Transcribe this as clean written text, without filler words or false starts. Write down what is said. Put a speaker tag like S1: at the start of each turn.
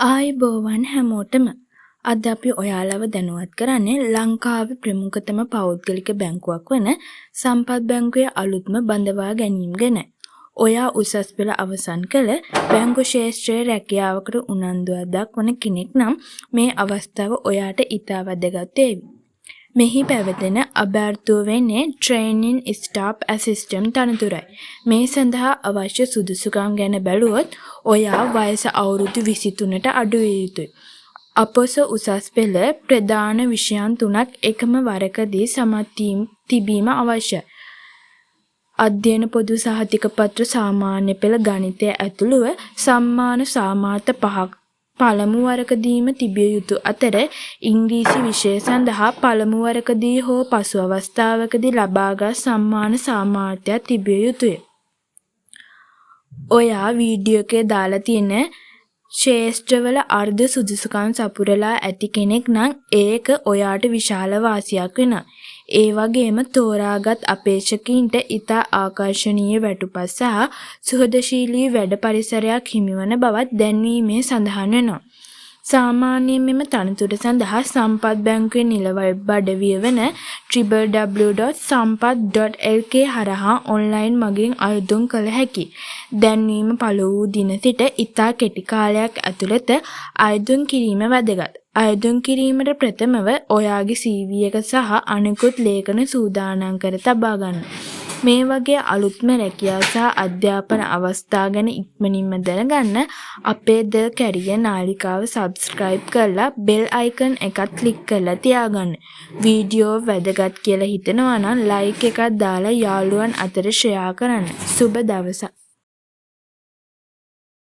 S1: ආයුබෝවන් හැමෝටම. අද අපි ඔයාලව දැනුවත් කරන්නේ ලංකාවේ ප්‍රමුඛතම පෞද්ගලික බැංකුවක් වන සම්පත් බැංකුවේ අලුත්ම බඳවා ගැනීම ගැන. ඔයා උසස් පෙළ අවසන් කළ බැංකු ශාස්ත්‍රයේ රැකියාවකට උනන්දුවක් දක්වන කෙනෙක් නම් මේ අවස්ථාව ඔයාට ඉතා වැදගත් වේවි. මෙහි පැවතෙන අභ්‍යර්ථුව වෙන්නේ ට්‍රේනින් ස්ටාෆ් ඇසිස්ටන්ට් තනතුරයි. මේ සඳහා අවශ්‍ය සුදුසුකම් ගැන බැලුවොත් ඔයා වයස අවුරුදු 23ට අඩු විය යුතුයි. අපොස උසස් පෙළ ප්‍රධාන විෂයන් 3ක් එකම වරකදී සමත් තිබීම අවශ්‍යයි. අධ්‍යයන පොදු සහතික පත්‍ර සාමාන්‍ය පෙළ ගණිතය ඇතුළුව සම්මාන සාමාර්ථ 5ක් පළමු වරකදීම තිබිය යුතු අතර ඉංග්‍රීසි විෂය සඳහා පළමු වරකදී හෝ පසු අවස්ථාවකදී ලබාගත් සම්මාන සාමාර්ථයක් තිබිය යුතුය. ඔයා වීඩියෝ එකේ දාලා තියෙන ශාස්ත්‍රවල අර්ධ සුදුසුකම් සපුරලා ඇති කෙනෙක් නම් ඒක ඔයාට විශාල වාසියක් වෙනවා. ඒ වගේම තෝරාගත් අපේක්ෂකයින්ට ඉතා ආකර්ශනීය වැටුපත් සහ සුහදශීලී වැඩ පරිසරයක් හිමිවන බවත් දැන්වීමේ සඳහන් වෙනවා. සාමාන්‍යයෙන් මෙම තනතුර සඳහා සම්පත් බැංකුවේ නිල වෙබ් අඩවිය වන www.sampath.lk හරහා ඔන්ලයින් මගින් අයදුම් කළ හැකියි. දැන්වීම පළමු වූ දින සිට ඉතා කෙටි කාලයක් ඇතුළත අයදුම් කිරීම වැදගත්. අයදුම් කිරීමට ප්‍රථමව ඔයාගේ CV එක සහ අනෙකුත් ලේඛන සූදානම් කර තබා ගන්න. මේ වගේ අලුත්ම රැකියාව සහ අධ්‍යාපන අවස්ථා ගැන ඉක්මනින්ම දැනගන්න අපේ ද කැරියර් නාලිකාව සබ්ස්ක්‍රයිබ් කරලා බෙල් අයිකන් එකත් ක්ලික් කරලා තියාගන්න. වීඩියෝ වැදගත් කියලා හිතෙනවා නම් ලයික් එකක් දාලා යාළුවන් අතර ෂෙයා කරන්න. සුබ දවසක්.